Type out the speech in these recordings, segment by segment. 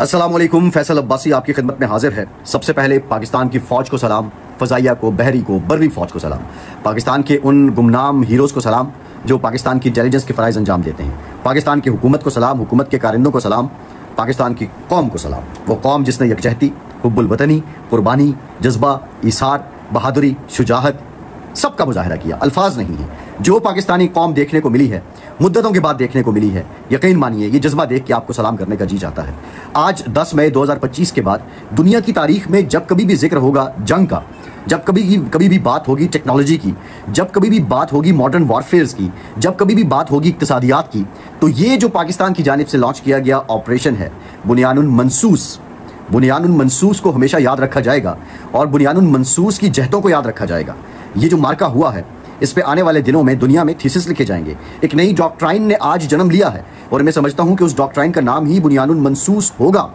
अस्सलाम वालेकुम। फैसल अब्बासी आपकी खिदमत में हाजिर है। सबसे पहले पाकिस्तान की फ़ौज को सलाम, फ़ज़ाइया को, बहरी को, बर्री फ़ौज को सलाम, पाकिस्तान के उन गुमनाम हीरोज़ को सलाम जो पाकिस्तान की इंटेलिजेंस के फ़राइज़ अंजाम देते हैं, पाकिस्तान की हुकूमत को सलाम, हुकूमत के कारिंदों को सलाम, पाकिस्तान की कौम को सलाम। वो कौम जिसने यकजहती, हुब्बुल वतनी, कुर्बानी, जज्बा, इसार, बहादुरी, शुजाहत सबका मुजाहरा किया। अल्फाज नहीं है। जो पाकिस्तानी कौम देखने को मिली है, मुद्दतों के बाद देखने को मिली है, यकीन मानिए ये जज्बा देख के आपको सलाम करने का जी चाहता है। आज 10 मई 2025 के बाद दुनिया की तारीख में जब कभी भी जिक्र होगा जंग का, जब कभी भी बात होगी टेक्नोलॉजी की, जब कभी भी बात होगी मॉडर्न वॉरफेयर्स की, जब कभी भी बात होगी इक्तिसादियात की, तो ये जो पाकिस्तान की जानिब से लॉन्च किया गया ऑपरेशन है बुनियानुल मंसूस को हमेशा याद रखा जाएगा और बुनियानुल मंसूस की जहतों को याद रखा जाएगा। ये जो मार्का हुआ है, इस पे आने वाले दिनों में दुनिया में थीसिस लिखे जाएंगे। एक नई डॉक्ट्राइन ने आज जन्म लिया है और मैं समझता हूं कि उस डॉक्ट्राइन का नाम ही बुनियानुल मंसूस होगा।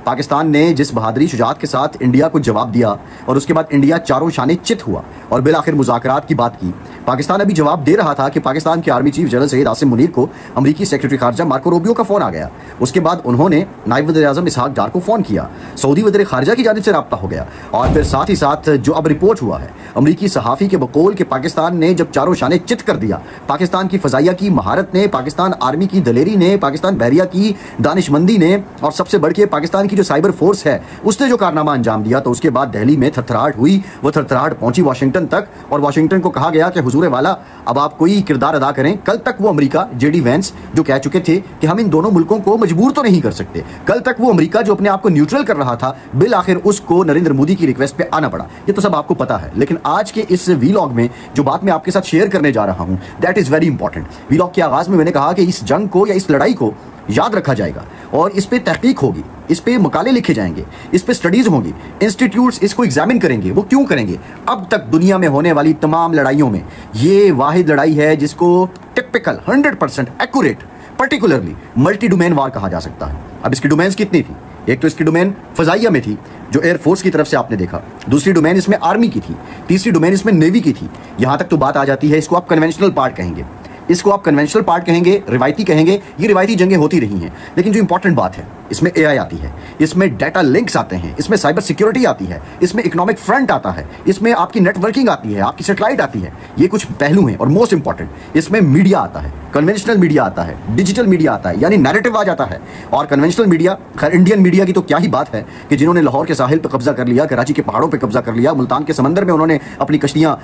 पाकिस्तान ने जिस बहादुरी शुजाअत के साथ इंडिया को जवाब दिया और उसके बाद इंडिया चारों शाने चित हुआ और बिल आखिर मुज़ाकरात की बात की। पाकिस्तान अभी जवाब दे रहा था कि पाकिस्तान के army chief general Syed Asim Munir को अमरीकी सेक्रेटरी खारजा मार्को रूबियो का फ़ोन आ गया। उसके बाद उन्होंने नायब वज़ीर-ए-आज़म इसहाक डार को फ़ोन किया, सऊदी वज़ीर खारजा की जानिब से रब्ता हो गया और फिर साथ ही साथ जो अब रिपोर्ट हुआ है अमरीकी सहाफ़ी के बकौल के पाकिस्तान ने जब चारों शाने चित कर दिया, पाकिस्तान की फ़ज़ाइया की महारत ने, पाकिस्तान आर्मी की दलेरी ने, पाकिस्तान बहरिया की दानिशमंदी ने और सबसे बढ़ के पाकिस्तान की जो साइबर फोर्स है उसने जो कारनामा अंजाम दिया, तो उसके बाद दिल्ली में थरथराहट हुई। वो थरथराहट पहुंची वाशिंगटन तक और वाशिंगटन को कहा गया कि हुजूर वाला अब आप कोई किरदार अदा करें। कल तक वो अमेरिका जेडी वेंस जो कह चुके थे कि हम इन दोनों मुल्कों को मजबूर तो नहीं कर सकते, कल तक वो अमेरिका जो अपने आप को न्यूट्रल कर रहा था, बिल आखिर उसको नरेंद्र मोदी की रिक्वेस्ट पे आना पड़ा। ये तो सब आपको पता है। लेकिन आज के इस वीलॉग में जो बात मैं आपके साथ शेयर करने जा रहा हूं, that is very important. Vlog के आगाज में मैंने कहा कि इस जंग को या इस लड़ाई को याद रखा जाएगा और इस पे तहकीक होगी, इस पे मकाले लिखे जाएंगे, इस पे स्टडीज होंगी, इंस्टीट्यूट्स इसको एग्जामिन करेंगे। वो क्यों करेंगे? अब तक दुनिया में होने वाली तमाम लड़ाइयों में ये वाहिद लड़ाई है जिसको typical 100% accurate particularly multi domain war कहा जा सकता है। अब इसकी डोमेन्स कितनी थी? एक तो इसकी डोमेन फजाइया में थी जो एयरफोर्स की तरफ से आपने देखा, दूसरी डोमेन इसमें आर्मी की थी, तीसरी डोमेन इसमें नेवी की थी। यहां तक तो बात आ जाती है, इसको आप कन्वेंशनल पार्ट कहेंगे, इसको आप कन्वेंशनल पार्ट कहेंगे, रिवायती कहेंगे। ये रिवायती जंगें होती रही हैं, लेकिन जो इंपॉर्टेंट बात है इसमें एआई आती है, इसमें डाटा लिंक्स आते हैं, इसमें साइबर सिक्योरिटी आती है, इसमें इकोनॉमिक फ्रंट आता है, इसमें आपकी नेटवर्किंग आती है, आपकी सैटेलाइट आती है। ये कुछ पहलू हैं और मोस्ट इंपॉर्टेंट इसमें मीडिया आता है, कन्वेंशनल मीडिया आता है, डिजिटल मीडिया आता है, यानी नैरेटिव आ जाता है। और कन्वेंशनल मीडिया, खैर इंडियन मीडिया की तो क्या ही बात है कि जिन्होंने लाहौर के साहिल पर कब्जा कर लिया, कराची के पहाड़ों पर कब्जा कर लिया, मुल्तान के समंदर में उन्होंने अपनी कश्तियां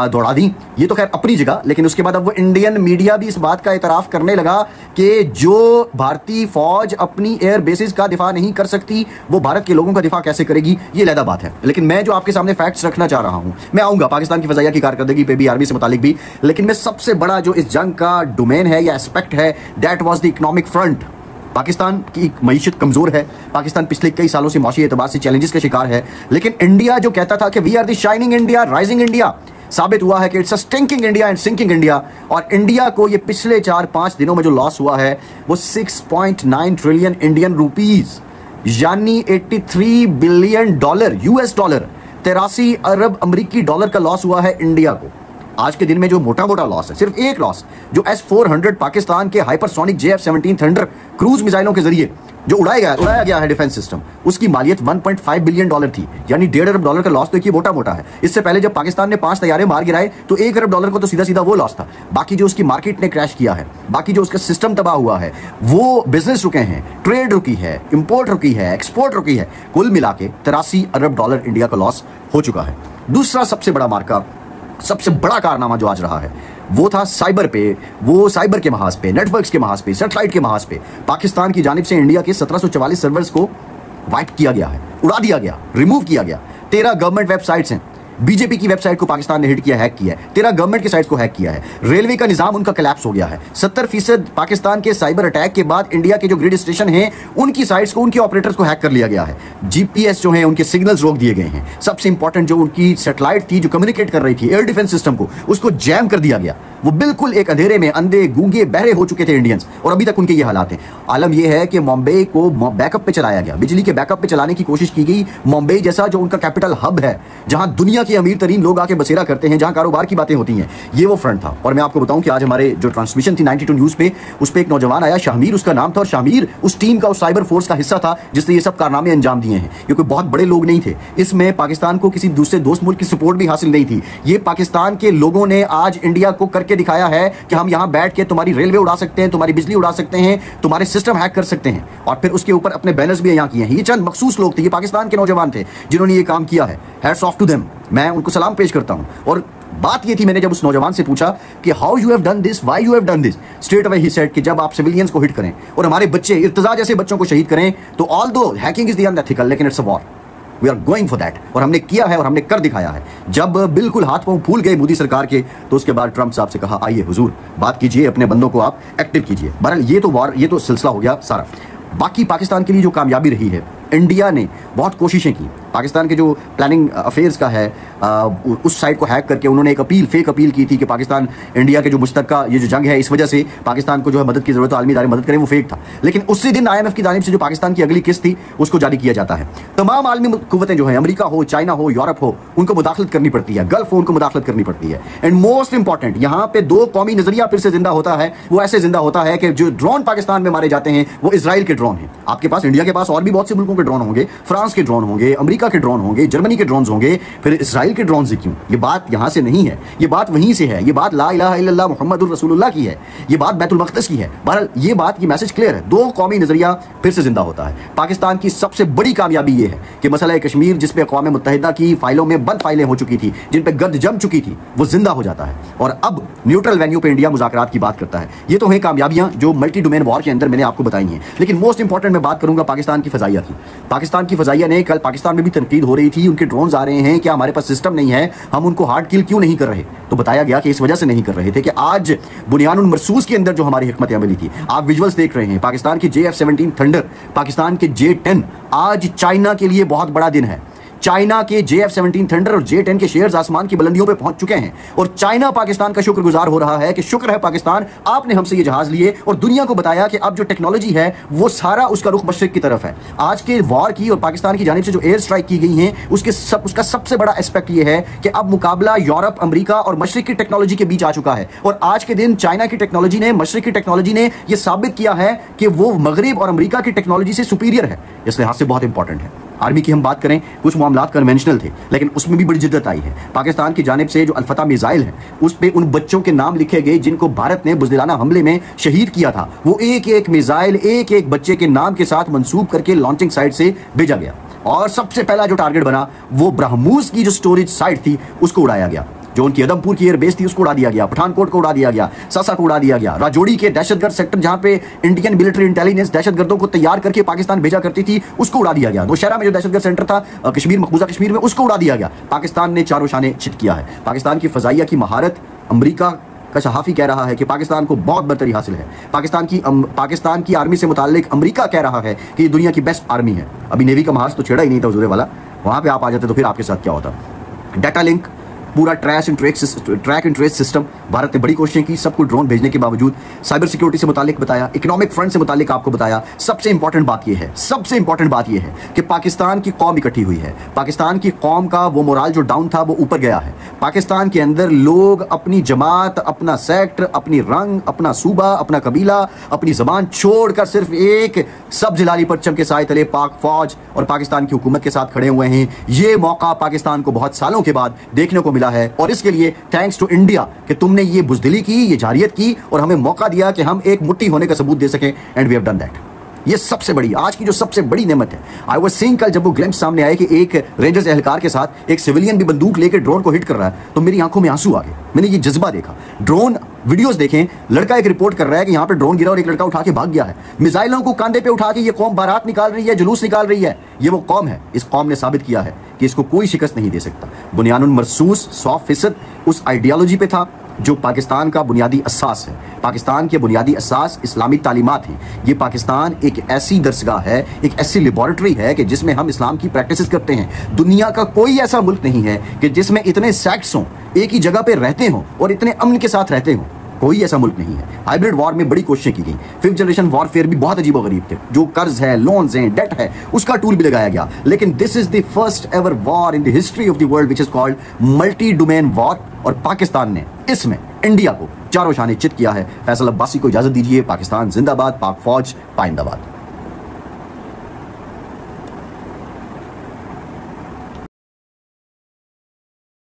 दौड़ा दी। ये तो खैर अपनी जगह, लेकिन उसके बाद अब वो इंडियन मीडिया भी इस बात का इतराफ करने लगा कि जो भारतीय फौज अपनी एयर बेसिस का दिफा नहीं कर सकती, वो भारत के लोगों का दिफा कैसे करेगी? ये अलग बात है। लेकिन मैं जो आपके सामने फैक्ट्स रखना चाह रहा हूं, मैं आऊंगा पाकिस्तान की फजाइया की कारकर्दगी पे भी, आर्मी से मुतालिक भी, लेकिन मैं सबसे बड़ा जो इस जंग का डोमेन है या एस्पेक्ट है, that was the economic front. Pakistan की मईशत कमजोर है, पाकिस्तान पिछले कई सालों से माशी एतबार से चैलेंजेस का शिकार है, लेकिन इंडिया जो कहता था कि we are the shining India, rising India, साबित हुआ है कि it's a stinking India and sinking India. और इंडिया को ये पिछले 4-5 दिनों में जो लॉस हुआ है वो 6.9 ट्रिलियन इंडियन रुपीज, यानी 83 बिलियन डॉलर, यूएस डॉलर, 83 अरब अमरीकी डॉलर का लॉस हुआ है इंडिया को। आज के दिन में जो मोटा मोटा लॉस है, सिर्फ एक लॉस जो S-400 पाकिस्तान के हाइपरसोनिक JF-17 थंडर क्रूज मिसाइलों के जरिए जो उड़ाया गया है डिफेंस सिस्टम, उसकी मालियत 1.5 बिलियन डॉलर थी, यानी 1.5 अरब डॉलर का लॉस तो मोटा मोटा है। इससे पहले जब पाकिस्तान ने 5 तैयारे मार गिराए तो 1 अरब डॉलर को तो सीधा सीधा वो लॉस था। बाकी जो उसकी मार्केट ने क्रैश किया है, बाकी जो उसका सिस्टम तबाह हुआ है, वो बिजनेस रुके हैं, ट्रेड रुकी है, इंपोर्ट रुकी है, एक्सपोर्ट रुकी है, कुल मिला के 83 अरब डॉलर इंडिया का लॉस हो चुका है। दूसरा सबसे बड़ा मार्का, सबसे बड़ा कारनामा जो आज रहा है वो था साइबर पे, वो साइबर के महाज पे, नेटवर्क्स के महाज पे, सैटेलाइट के महाज पे पाकिस्तान की जानिब से इंडिया के 1744 सर्वर्स को वाइप किया गया है, उड़ा दिया गया, रिमूव किया गया। 13 गवर्नमेंट वेबसाइट्स हैं, बीजेपी की वेबसाइट को पाकिस्तान ने हिट किया, हैक किया है, 13 गवर्नमेंट की साइट्स को हैक किया है। रेलवे का निजाम उनका कोलैप्स हो गया है। 70% पाकिस्तान के साइबर अटैक के बाद इंडिया के जो ग्रिड स्टेशन हैं उनकी साइट्स को, उनके ऑपरेटर्स को हैक कर लिया गया है। जीपीएस जो है उनके सिग्नल्स रोक दिए गए हैं। सबसे इंपॉर्टेंट जो उनकी सैटेलाइट थी जो कम्युनिकेट कर रही थी एयर डिफेंस सिस्टम को, उसको जैम कर दिया गया। वो बिल्कुल एक अंधेरे में अंधे गूंगे बहरे हो चुके थे इंडियंस, और अभी तक उनके ये हालात हैं। आलम यह है कि मुंबई को बैकअप पे चलाया गया, बिजली के बैकअप पे चलाने की कोशिश की गई। मुंबई जैसा जो उनका कैपिटल हब है, जहां दुनिया की के अमीर तरीन लोग आके बसेरा करते हैं, जहां कारोबार की बातें होती हैं, ये वो फ्रंट था। और मैं आपको बताऊं कि आज हमारे जो ट्रांसमिशन थी 92 न्यूज पे, उस पर एक नौजवान आया, शाहमीर उसका नाम था, और शाहमीर उस टीम का, उस साइबर फोर्स का हिस्सा था जिसने ये सब कारनामे अंजाम दिए हैं। ये कोई बहुत बड़े लोग नहीं थे, इसमें पाकिस्तान को किसी दूसरे दोस्त मुल्क की सपोर्ट भी हासिल नहीं थी। ये पाकिस्तान के लोगों ने आज इंडिया को करके दिखाया है कि हम यहां बैठ के तुम्हारी रेलवे उड़ा सकते हैं, तुम्हारी बिजली उड़ा सकते हैं, तुम्हारे सिस्टम हैक कर सकते हैं, और फिर उसके ऊपर अपने बैनर्स भी यहां किए हैं। ये चंद मखसूस लोग थे, ये पाकिस्तान के नौजवान थे जिन्होंने ये काम किया है। हैट्स ऑफ टू देम, मैं उनको सलाम पेश करता हूं। और बात ये थी, मैंने जब उस नौजवान से पूछा कि how you have done this, why you have done this, straight away he said कि जब आप सिविलियंस को हिट करें और हमारे बच्चे, इर्तजा जैसे बच्चों को शहीद करें, तो although hacking is the unethical, लेकिन it's a war, we are going for that. और हमने किया है और हमने कर दिखाया है। जब बिल्कुल हाथ पांव फूल गए मोदी सरकार के, तो उसके बाद ट्रंप साहब से कहा आइए हुजूर बात कीजिए, अपने बंदों को आप एक्टिव कीजिए। बहरहाल ये तो वॉर, ये तो सिलसिला हो गया सारा। बाकी पाकिस्तान के लिए जो कामयाबी रही है, इंडिया ने बहुत कोशिशें की। पाकिस्तान के जो प्लानिंग अफेयर्स का है, उस साइट को हैक करके उन्होंने एक अपील, फेक अपील की थी कि पाकिस्तान इंडिया के जो मुश्तरका ये जो जंग है, इस वजह से पाकिस्तान को जो है मदद की जरूरत है, आलमी इदारे मदद करें, वो फेक था। लेकिन उसी दिन IMF की जानिब से जो पाकिस्तान की अगली किस्त थी, उसको जारी किया जाता है। तमाम आलमी कुव्वतें जो है, अमेरिका हो, चाइना हो, यूरोप हो, उनको मुदाखलत करनी पड़ती है, गल्फ हो, उनको मुदाखलत करनी पड़ती है। एंड मोस्ट इंपॉर्टेंट, यहाँ पे दो कौमी नजरिया फिर से जिंदा होता है। वो ऐसे जिंदा होता है कि जो ड्रोन पाकिस्तान में मारे जाते हैं वो इसराइल के ड्रोन हैं। आपके पास, इंडिया के पास और भी बहुत से मुल्कों के ड्रोन होंगे, फ्रांस के ड्रोन होंगे, अमेरिका के ड्रोन होंगे, जर्मनी के ड्रोन होंगे, फिर इसराइल के ड्रोन से क्यों? ये बात यहां से नहीं है, ये बात वहीं से है। ये बात ला इलाहा इल्लल्लाह मुहम्मदुर रसूलुल्लाह की है, ये बात बैतुल मक़दिस की है। बहरहाल ये बात, ये मैसेज क्लियर है, दो कौमी नजरिया फिर से जिंदा होता है। पाकिस्तान की सबसे बड़ी कामयाबी ये है कि मसला कश्मीर, जिस पे अक़वाम मुत्तहिदा की फाइलों में बंद फाइलें हो चुकी थी, जिन पे गर्द जम चुकी थी, वो जिंदा हो जाता है और अब न्यूट्रल वेन्यू पे इंडिया मुज़ाकरात की बात करता है। ये तो है कामयाबियां जो मल्टी डोमेन वॉर के अंदर मैंने आपको बताई हैं। लेकिन मोस्ट इंपॉर्टेंट मैं बात करूंगा पाकिस्तान की फ़ज़ाइया की। पाकिस्तान की फ़ज़ाइया ने, कल पाकिस्तान में भी तनकीद हो रही थी, उनके ड्रोन्स आ रहे हैं, क्या हमारे पास सिस्टम नहीं है, हम उनको हार्ड किल क्यों नहीं कर रहे? तो बताया गया कि इस वजह से नहीं कर रहे थे कि आज बुनियानुल मरसूस के अंदर जो हमारी हिकमत अमली थी, आप विजुअल्स देख रहे हैं, पाकिस्तान की JF-17 थंडर, पाकिस्तान के J-10, आज चाइना के लिए बहुत बड़ा दिन है। चाइना के JF-17 थंडर और J-10 के शेयर्स आसमान की बुलंदियों पे पहुंच चुके हैं और चाइना पाकिस्तान का शुक्रगुजार हो रहा है कि शुक्र है पाकिस्तान, आपने हमसे ये जहाज लिए और दुनिया को बताया कि अब जो टेक्नोलॉजी है वो सारा उसका रुख मशरिक की तरफ है। आज के वॉर की और पाकिस्तान की जानिब से जो एयर स्ट्राइक की गई हैं, उसका सबसे बड़ा एस्पेक्ट ये है कि अब मुकाबला यूरोप, अमेरिका और मशरिक की टेक्नोलॉजी के बीच आ चुका है। और आज के दिन चाइना की टेक्नोलॉजी ने, मशरिक की टेक्नोलॉजी ने यह साबित किया है कि वो मगरिब और अमेरिका की टेक्नोलॉजी से सुपीरियर है। इस लिहाज से बहुत इंपॉर्टेंट है। आर्मी की हम बात करें, कुछ मामलात कन्वेंशनल थे, लेकिन उसमें भी बड़ी जिद्दत आई है। पाकिस्तान की जानिब से जो अल-फतह मिसाइल है, उस पे उन बच्चों के नाम लिखे गए जिनको भारत ने बुज़दिलाना हमले में शहीद किया था। वो एक एक मिसाइल, एक एक बच्चे के नाम के साथ मंसूब करके लॉन्चिंग साइट से भेजा गया और सबसे पहला जो टारगेट बना वो ब्रह्मोस की जो स्टोरेज साइट थी उसको उड़ाया गया। जो उनकी अदमपुर की एयरबेस थी उसको उड़ा दिया गया, पठानकोट को उड़ा दिया गया, सासा को उड़ा दिया गया, राजौरी के दहशतगर्द सेक्टर जहां पे इंडियन मिलिट्री इंटेलिजेंस दहशतगर्दों को तैयार करके पाकिस्तान भेजा करती थी उसको उड़ा दिया गया। नौशहरा में जो दहशतगर्द सेंटर था कश्मीर, मकबूजा कश्मीर में, उसको उड़ा दिया गया। पाकिस्तान ने चारों शाने चित किया है। पाकिस्तान की फ़ज़ाइया की महारत, अमरीका का सहाफ़ी कह रहा है कि पाकिस्तान को बहुत बरतरी हासिल है। पाकिस्तान की आर्मी से मुताल्लिक अमरीका कह रहा है कि ये दुनिया की बेस्ट आर्मी है। अभी नेवी का महाज तो छेड़ा ही नहीं था हुजूर वाला, वहां पे आप आ जाते तो फिर आपके साथ क्या होता। डाटा लिंक, पूरा track and trace system, Bharat ने बड़ी कोशिशें की, सबको ड्रोन भेजने के बावजूद। साइबर सिक्योरिटी से मुतालिक बताया, इकोनॉमिक फ्रंट से मुतालिक आपको बताया। सबसे इंपॉर्टेंट बात यह है कि पाकिस्तान की कौम इकट्ठी हुई है। पाकिस्तान की कौम का वो मोराल जो डाउन था वो ऊपर गया है। पाकिस्तान के अंदर लोग अपनी जमात, अपना सेक्टर, अपनी रंग, अपना सूबा, अपना कबीला, अपनी जबान छोड़कर सिर्फ एक सब्ज लाली परचम के साए तले पाक फौज और पाकिस्तान की हुकूमत के साथ खड़े हुए हैं। ये मौका पाकिस्तान को बहुत सालों के बाद देखने को मिला है और इसके लिए थैंक्स टू इंडिया कि तुमने ये बुज़दिली की, ये जारियत की और हमें मौका दिया कि हम एक मुट्ठी होने का सबूत दे सकें। And we have done that. ये सबसे बड़ी, आज की जो सबसे बड़ी नेमत है। आई वाज सीइंग, कल जब वो ग्लिम्स सामने आए कि एक रेंजर्स एहलकार के साथ एक सिविलियन भी बंदूक लेकर ड्रोन को हिट कर रहा है, तो मेरी आंखों में आंसू आ गए। मैंने ये जज्बा देखा। ड्रोन वीडियोस देखें, लड़का एक रिपोर्ट कर रहा है कि यहाँ पे ड्रोन गिरा और एक लड़का उठा के भाग गया है। मिसाइलों को कांधे पे उठा के ये कौम बारात निकाल रही है, जुलूस निकाल रही है। ये वो कौम है। इस कौम ने साबित किया है कि इसको कोई शिकस्त नहीं दे सकता। बुनियानुल मरसूस 100% उस आइडियोलॉजी पे था जो पाकिस्तान का बुनियादी असास है। पाकिस्तान के बुनियादी असास इस्लामी तालीमात हैं। ये पाकिस्तान एक ऐसी दरसगाह है, एक ऐसी लेबॉरेटरी है कि जिसमें हम इस्लाम की प्रैक्टिस करते हैं। दुनिया का कोई ऐसा मुल्क नहीं है कि जिसमें इतने सेक्ट्स हों, एक ही जगह पे रहते हों और इतने अमन के साथ रहते हों। कोई ऐसा मुल्क नहीं है। हाइब्रिड वॉर में बड़ी कोशिशें की गई, 5th जनरेशन वॉरफेयर भी बहुत अजीबोगरीब थे, जो कर्ज है, लोन्स हैं, डेट है, उसका टूल भी लगाया गया। लेकिन this is the first ever war in the history of the world which is called multi domain war, और पाकिस्तान ने इसमें इंडिया को चारों शाने चित किया है। फैसल अब्बासी को इजाजत दीजिए। पाकिस्तान जिंदाबाद, पाक फौज पाइंदाबाद।